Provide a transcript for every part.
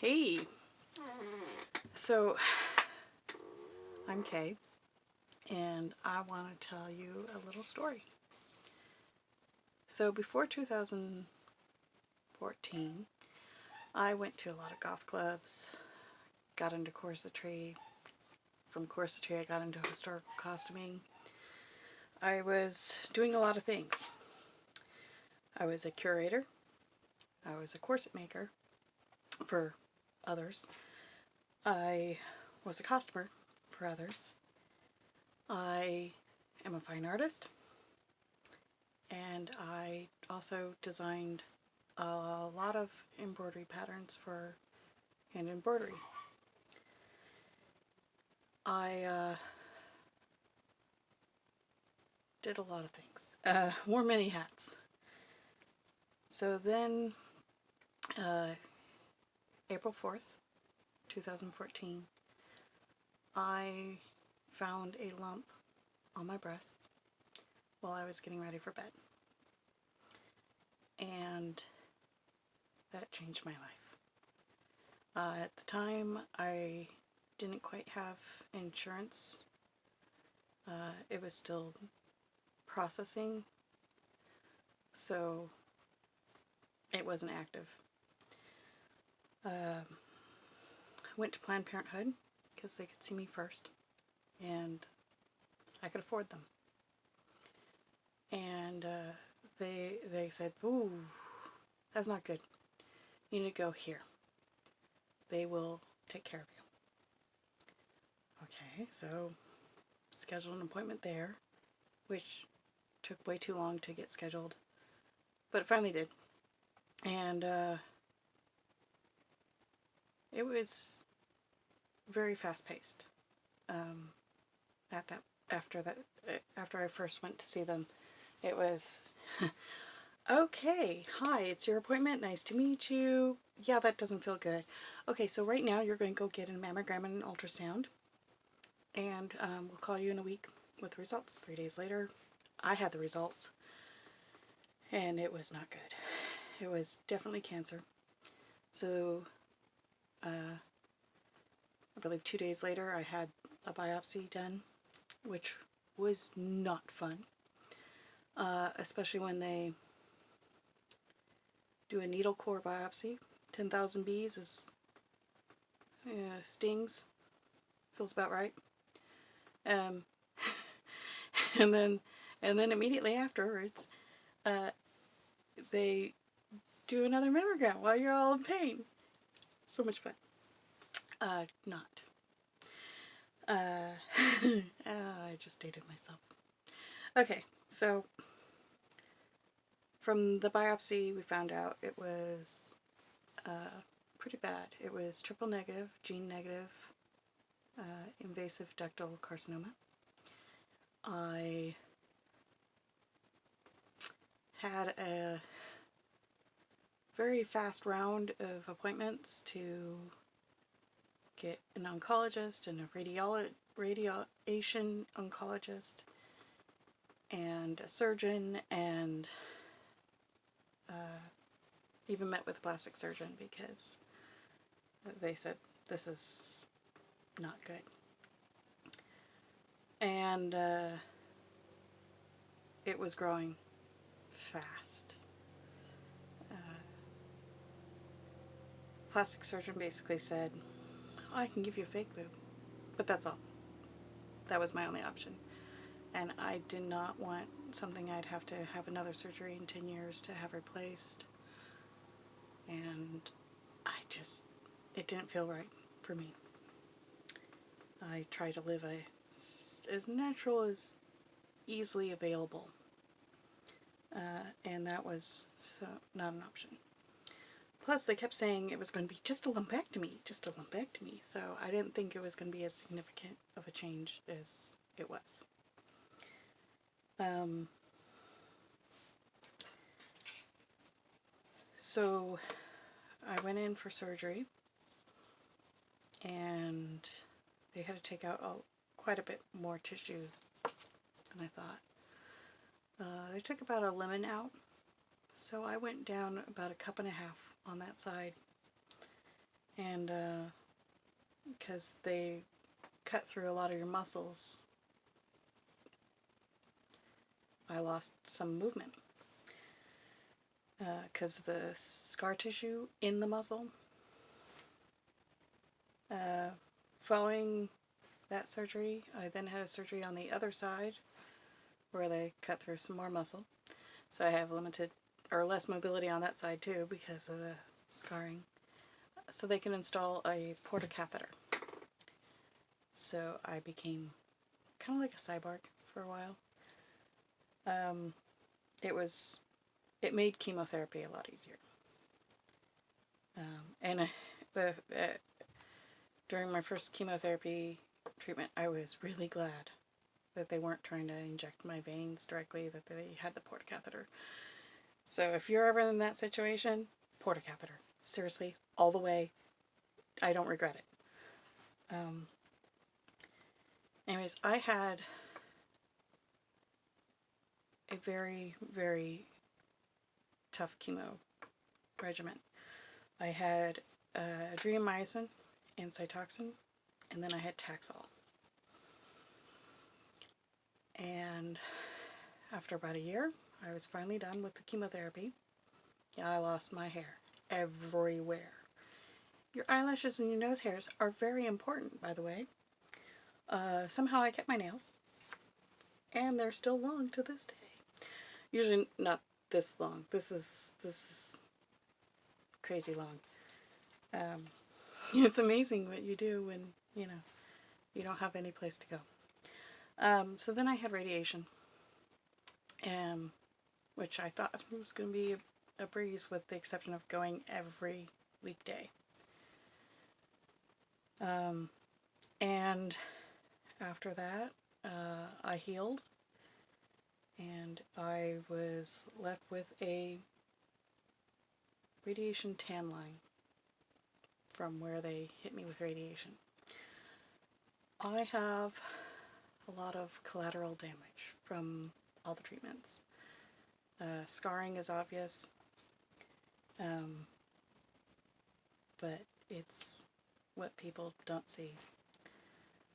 Hey, so I'm Kay, and I want to tell you a little story. So before 2014, I went to a lot of goth clubs, got into corsetry. From corsetry, I got into historical costuming. I was doing a lot of things. I was a curator. I was a corset maker for others. I was a costumer for others. I am a fine artist, and I also designed a lot of embroidery patterns for hand embroidery. I did a lot of things, wore many hats. So then, April 4th, 2014, I found a lump on my breast while I was getting ready for bed. And that changed my life. At the time, I didn't quite have insurance. It was still processing, so it wasn't active. I went to Planned Parenthood because they could see me first, and I could afford them. And they said, "Ooh, that's not good. You need to go here. They will take care of you." Okay, so scheduled an appointment there, which took way too long to get scheduled, but it finally did. And it was very fast-paced. After I first went to see them, it was, okay, hi, it's your appointment, nice to meet you. Yeah, that doesn't feel good. Okay, so right now you're going to go get a mammogram and an ultrasound, and we'll call you in a week with the results. 3 days later, I had the results, and it was not good. It was definitely cancer. So, I believe 2 days later, I had a biopsy done, which was not fun, especially when they do a needle core biopsy. 10,000 bees is stings. Feels about right. And then immediately afterwards, they do another mammogram while you're all in pain. So much fun. Not. I just dated myself. Okay, so from the biopsy, we found out it was pretty bad. It was triple negative, gene negative, invasive ductal carcinoma. I had a very fast round of appointments to get an oncologist and a radiation oncologist and a surgeon, and even met with a plastic surgeon because they said this is not good. And it was growing fast. Plastic surgeon basically said, "Oh, I can give you a fake boob," but that's all. That was my only option. And I did not want something I'd have to have another surgery in 10 years to have replaced. And it didn't feel right for me. I try to live as natural as easily available. And that was not an option. Plus, they kept saying it was going to be just a lumpectomy, so I didn't think it was going to be as significant of a change as it was. So I went in for surgery, and they had to take out quite a bit more tissue than I thought. They took about a lemon out, so I went down about a cup and a half on that side, and because they cut through a lot of your muscles, I lost some movement because the scar tissue in the muscle. Following that surgery, I then had a surgery on the other side where they cut through some more muscle. So I have limited or less mobility on that side too because of the scarring. So they can install a portacatheter. So I became kind of like a cyborg for a while. It made chemotherapy a lot easier. During my first chemotherapy treatment, I was really glad that they weren't trying to inject my veins directly, that they had the portacatheter. So if you're ever in that situation, portacatheter. Seriously, all the way. I don't regret it. Anyways, I had a very, very tough chemo regimen. I had adriamycin and Cytoxan, and then I had Taxol. And after about a year, I was finally done with the chemotherapy. Yeah, I lost my hair everywhere. Your eyelashes and your nose hairs are very important, by the way. Somehow I kept my nails, and they're still long to this day. Usually not this long. This is crazy long. It's amazing what you do when, you don't have any place to go. So then I had radiation, which I thought was going to be a breeze with the exception of going every weekday. And after that, I healed, and I was left with a radiation tan line from where they hit me with radiation. I have a lot of collateral damage from all the treatments. Scarring is obvious, but it's what people don't see.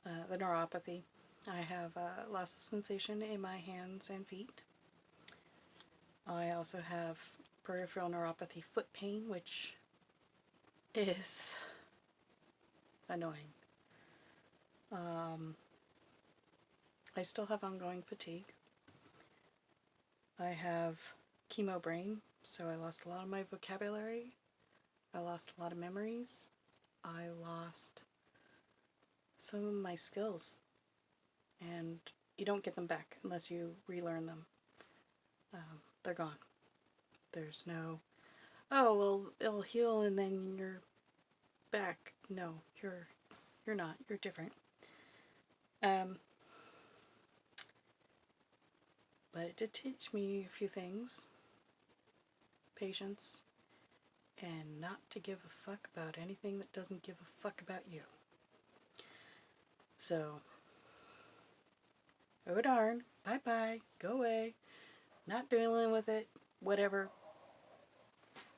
The neuropathy. I have loss of sensation in my hands and feet. I also have peripheral neuropathy foot pain, which is annoying. I still have ongoing fatigue. I have chemo brain, so I lost a lot of my vocabulary. I lost a lot of memories. I lost some of my skills, and you don't get them back unless you relearn them. They're gone. There's no, oh, well, it'll heal and then you're back. No, you're not. You're different. But it did teach me a few things. Patience, and not to give a fuck about anything that doesn't give a fuck about you. So, oh darn, bye-bye, go away, not dealing with it, whatever.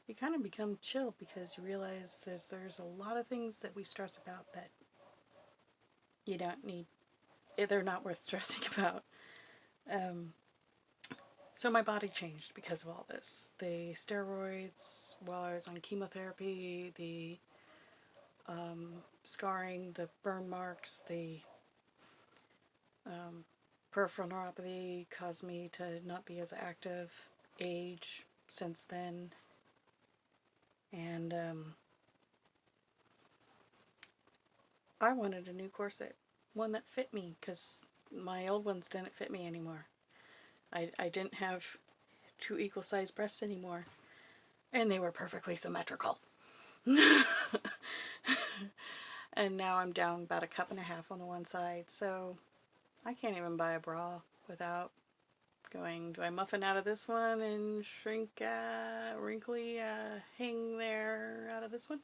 You kind of become chill because you realize there's a lot of things that we stress about that you don't need, they're not worth stressing about. So my body changed because of all this. The steroids while I was on chemotherapy, the scarring, the burn marks, the peripheral neuropathy caused me to not be as active, age since then, and I wanted a new corset, one that fit me, because my old ones didn't fit me anymore. I didn't have two equal sized breasts anymore, and they were perfectly symmetrical. And now I'm down about 1.5 cups on the one side, so I can't even buy a bra without going, do I muffin out of this one and shrink, wrinkly, hang there out of this one?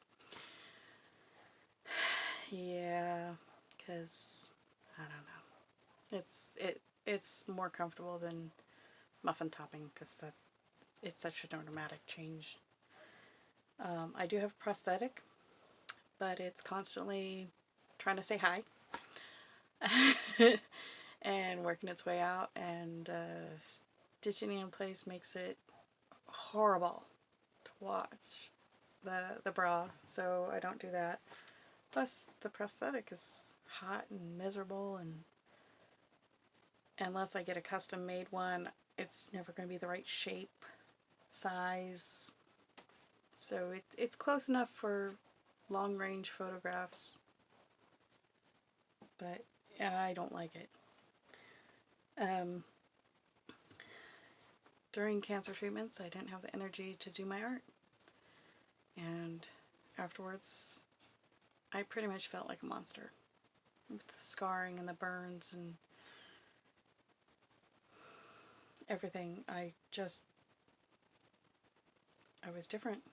Yeah, because, I don't know. It's more comfortable than muffin topping, because it's such a dramatic change. I do have a prosthetic, but it's constantly trying to say hi and working its way out, and stitching it in place makes it horrible to watch the bra, so I don't do that. Plus the prosthetic is hot and miserable, and unless I get a custom made one, it's never going to be the right shape, size. So it's close enough for long range photographs, but I don't like it. During cancer treatments, I didn't have the energy to do my art, and afterwards I pretty much felt like a monster with the scarring and the burns and everything. I was different.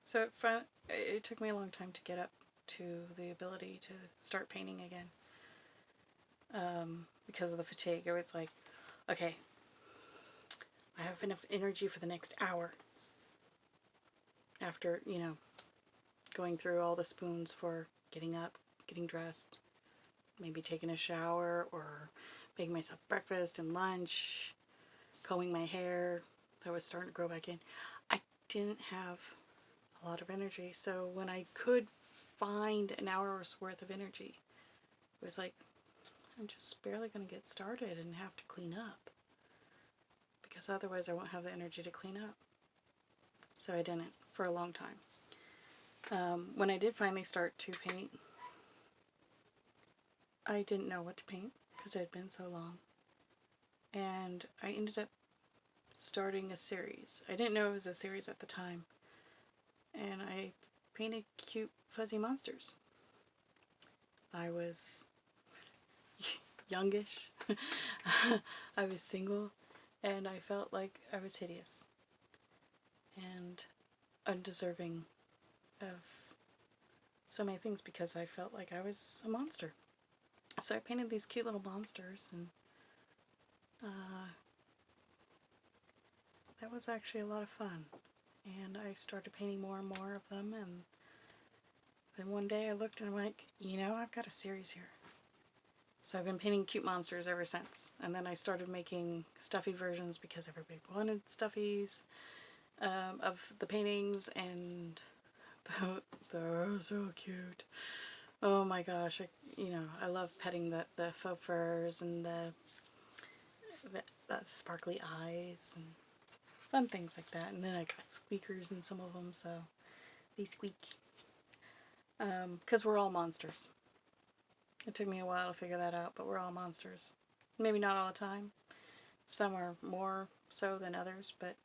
So it took me a long time to get up to the ability to start painting again, because of the fatigue. It was like, okay, I have enough energy for the next hour after, going through all the spoons for getting up, getting dressed, maybe taking a shower, or making myself breakfast and lunch, combing my hair that was starting to grow back in. I didn't have a lot of energy, so when I could find an hour's worth of energy, it was like, I'm just barely going to get started and have to clean up, because otherwise I won't have the energy to clean up. So I didn't for a long time. When I did finally start to paint, I didn't know what to paint because it had been so long, and I ended up starting a series. I didn't know it was a series at the time, and I painted cute fuzzy monsters. I was youngish, I was single, and I felt like I was hideous and undeserving of so many things because I felt like I was a monster. So I painted these cute little monsters, and that was actually a lot of fun. And I started painting more and more of them, and then one day I looked and I'm like, I've got a series here. So I've been painting cute monsters ever since. And then I started making stuffy versions because everybody wanted stuffies of the paintings, and they're so cute. Oh my gosh, I love petting the faux furs and the sparkly eyes and fun things like that. And then I got squeakers in some of them, so they squeak. Because we're all monsters. It took me a while to figure that out, but we're all monsters. Maybe not all the time. Some are more so than others, but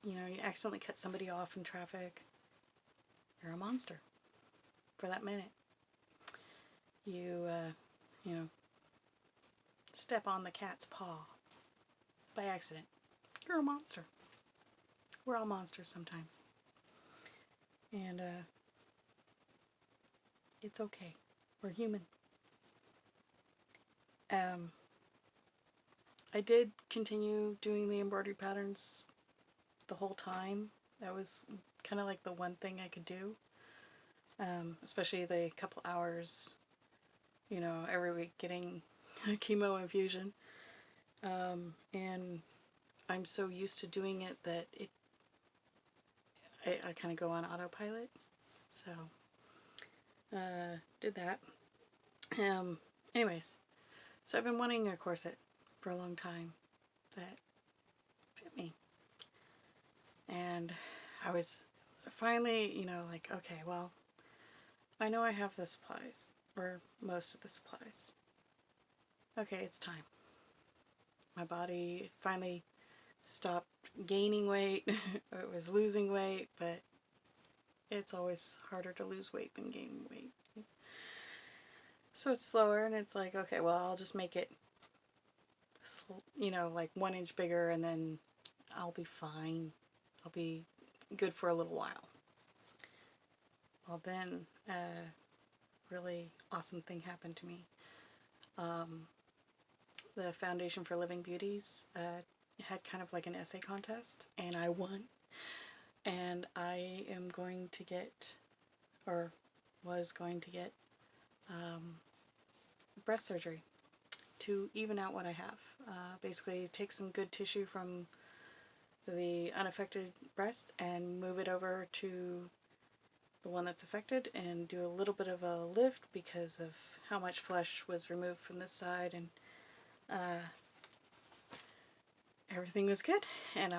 you accidentally cut somebody off in traffic, you're a monster for that minute. You, step on the cat's paw by accident, you're a monster. We're all monsters sometimes. And, it's okay. We're human. I did continue doing the embroidery patterns the whole time. That was kind of like the one thing I could do, especially the couple hours, every week getting a chemo infusion. And I'm so used to doing it that I kind of go on autopilot. So, did that. Anyways, so I've been wanting a corset for a long time that fit me. And I was finally, like, okay, well, I know I have the supplies, or most of the supplies. Okay, it's time. My body finally stopped gaining weight. It was losing weight, but it's always harder to lose weight than gain weight. So it's slower, and it's like, okay, well, I'll just make it, like 1 inch bigger, and then I'll be fine. I'll be good for a little while. Well, then a really awesome thing happened to me. The Foundation for Living Beauties had kind of like an essay contest, and I won. And I am going to get or was going to get breast surgery to even out what I have. Basically take some good tissue from the unaffected breast and move it over to the one that's affected and do a little bit of a lift because of how much flesh was removed from this side, and everything was good. And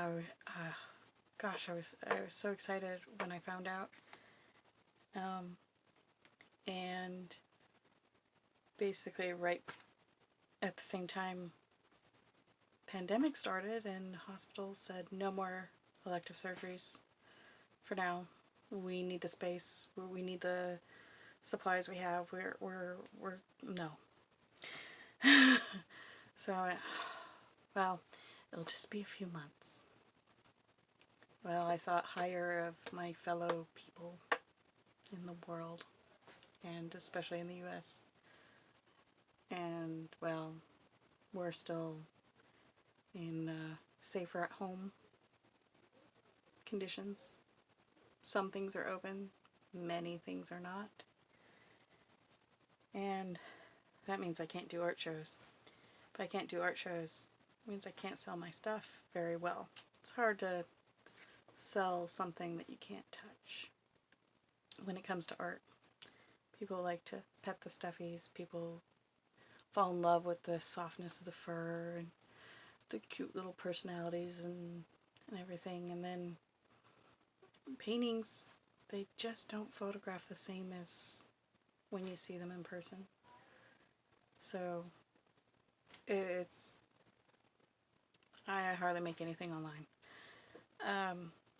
gosh, I was so excited when I found out. And basically right at the same time pandemic started and hospitals said no more elective surgeries for now. We need the space, we need the supplies we have, we're no. So well, it'll just be a few months. Well, I thought higher of my fellow people in the world, and especially in the US. And well, we're still in safer at home conditions. Some things are open, many things are not. And that means I can't do art shows. If I can't do art shows, it means I can't sell my stuff very well. It's hard to sell something that you can't touch when it comes to art. People like to pet the stuffies, people fall in love with the softness of the fur and the cute little personalities and everything, and then paintings, they just don't photograph the same as when you see them in person. So I hardly make anything online.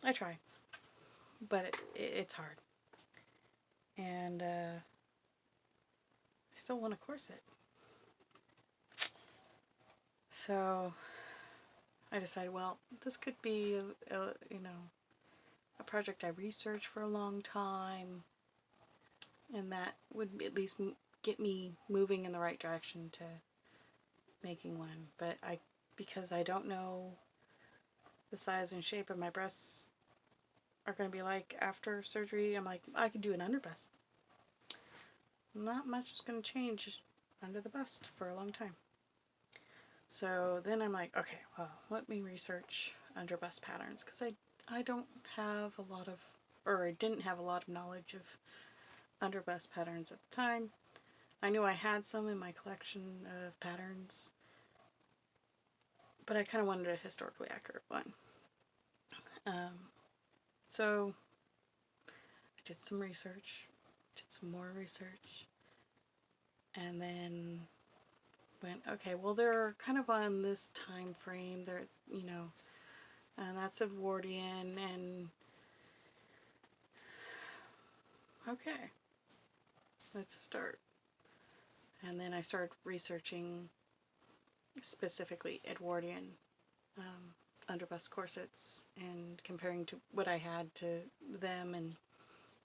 I try, but it's hard. And I still want to corset. So I decided, well, this could be a project I researched for a long time, and that would at least get me moving in the right direction to making one. But because I don't know the size and shape of my breasts are going to be like after surgery, I'm like, I could do an underbust. Not much is going to change under the bust for a long time. So then I'm like, okay, well, let me research underbust patterns, because I don't have a lot of, or I didn't have a lot of knowledge of underbust patterns at the time. I knew I had some in my collection of patterns, but I kind of wanted a historically accurate one. So I did some research, did some more research, and then went, okay, well, they're kind of on this time frame, they're, and that's Edwardian, and okay, let's start. And then I started researching specifically Edwardian underbust corsets and comparing to what I had to them and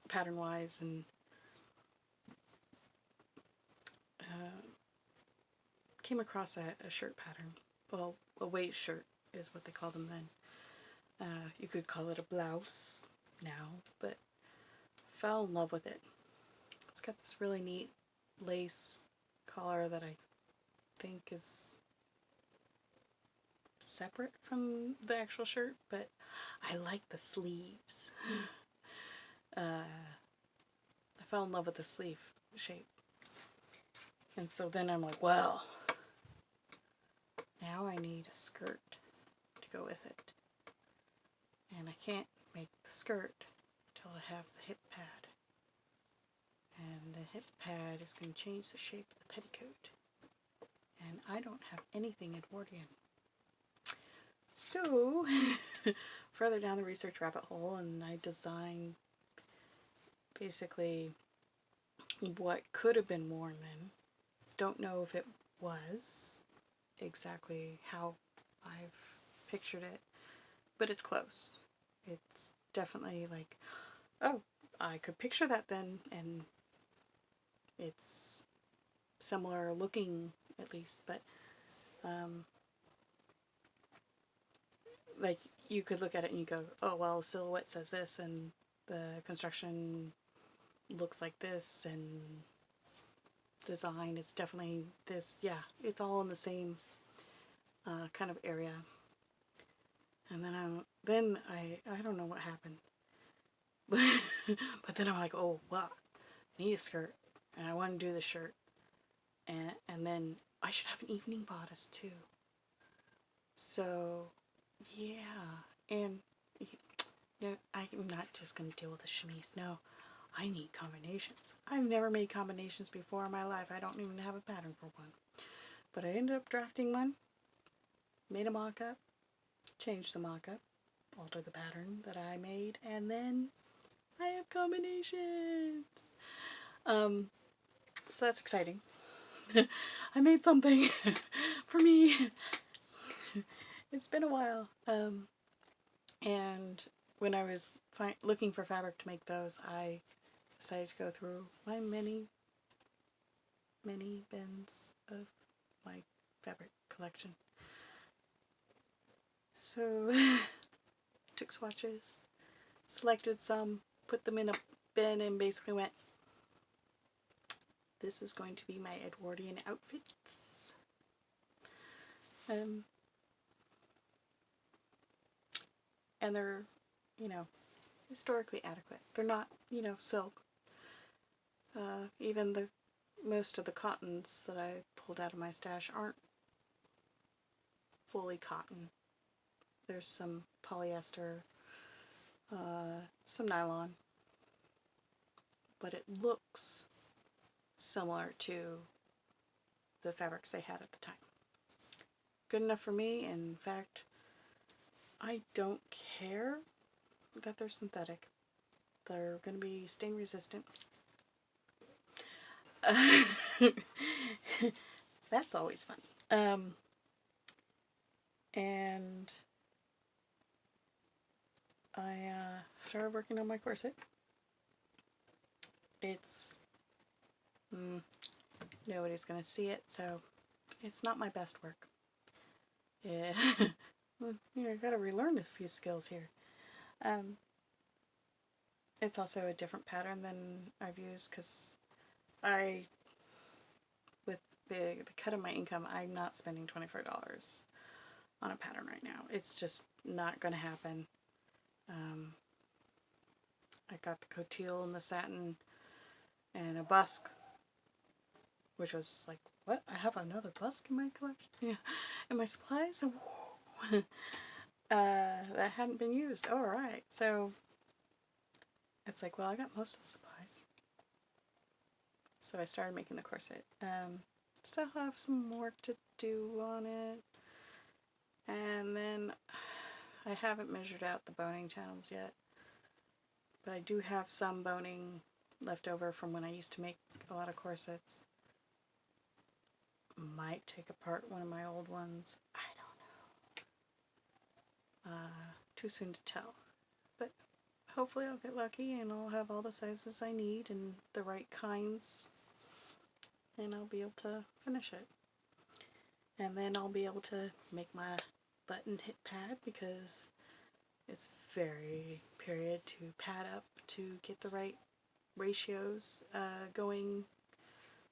pattern wise, and came across a shirt pattern. Well, a waist shirt is what they call them then. You could call it a blouse now, but fell in love with it. It's got this really neat lace collar that I think is separate from the actual shirt, but I like the sleeves. I fell in love with the sleeve shape. And so then I'm like, well, now I need a skirt to go with it. And I can't make the skirt until I have the hip pad. And the hip pad is going to change the shape of the petticoat. And I don't have anything Edwardian. So, further down the research rabbit hole, and I designed basically what could have been worn then. Don't know if it was exactly how I've pictured it, but it's close. It's definitely like, oh, I could picture that then, and it's similar looking at least, but like you could look at it and you go, oh well, the silhouette says this and the construction looks like this, and design is definitely this. Yeah, it's all in the same kind of area. And then I don't know what happened, but then I'm like, oh well, I need a skirt, and I want to do the shirt, and then I should have an evening bodice too. So yeah, and you know, I'm not just gonna deal with a chemise. No, I need combinations. I've never made combinations before in my life. I don't even have a pattern for one. But I ended up drafting one, made a mock-up, changed the mock-up, altered the pattern that I made, and then I have combinations. So that's exciting. I made something for me. It's been a while. And when I was looking for fabric to make those, I decided to go through my many bins of my fabric collection. So took swatches, selected some, put them in a bin, and basically went, this is going to be my Edwardian outfits. And they're, you know, historically adequate. They're not, you know, silk. Even the most of the cottons that I pulled out of my stash aren't fully cotton. There's some polyester, some nylon, but it looks similar to the fabrics they had at the time. Good enough for me. In fact, I don't care that they're synthetic. They're going to be stain resistant. That's always fun. And I started working on my corset. It's nobody's gonna see it, so it's not my best work. Yeah, I gotta relearn a few skills here. It's also a different pattern than I've used because with the cut of my income, I'm not spending $25 on a pattern right now. It's just not gonna happen. I got the couture and the satin and a busk, which was like, what? I have another busk in my collection? Yeah, in my supplies? That hadn't been used. Oh, alright. So it's like, well, I got most of the supplies. So I started making the corset. Still have some work to do on it. And then I haven't measured out the boning channels yet. But I do have some boning left over from when I used to make a lot of corsets. Might take apart one of my old ones. I don't know. Too soon to tell. But hopefully I'll get lucky and I'll have all the sizes I need and the right kinds. And I'll be able to finish it. And then I'll be able to make my button hip pad because it's very period to pad up to get the right ratios going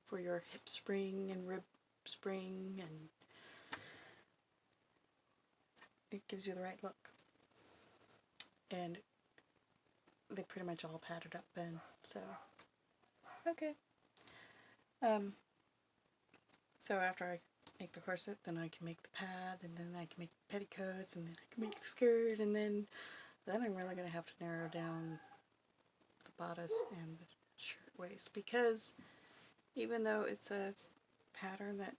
for your hip spring and rib spring, and it gives you the right look. And they pretty much all padded up then, so okay. So after I make the corset, then I can make the pad, and then I can make the petticoats, and then I can make the skirt, and then I'm really going to have to narrow down the bodice and the shirt waist, because even though it's a pattern that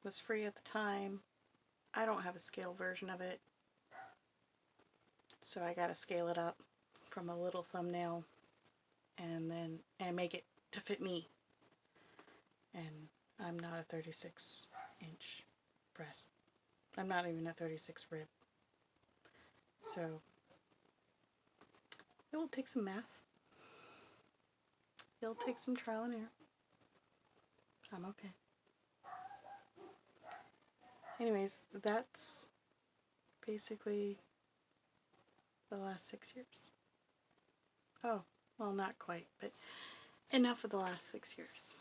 was free at the time, I don't have a scale version of it, so I got to scale it up from a little thumbnail and make it to fit me. And I'm not a 36-inch breast. I'm not even a 36 rib. So it will take some math. It'll take some trial and error. I'm okay. Anyways, that's basically the last 6 years. Oh, Well, not quite, but enough of the last 6 years.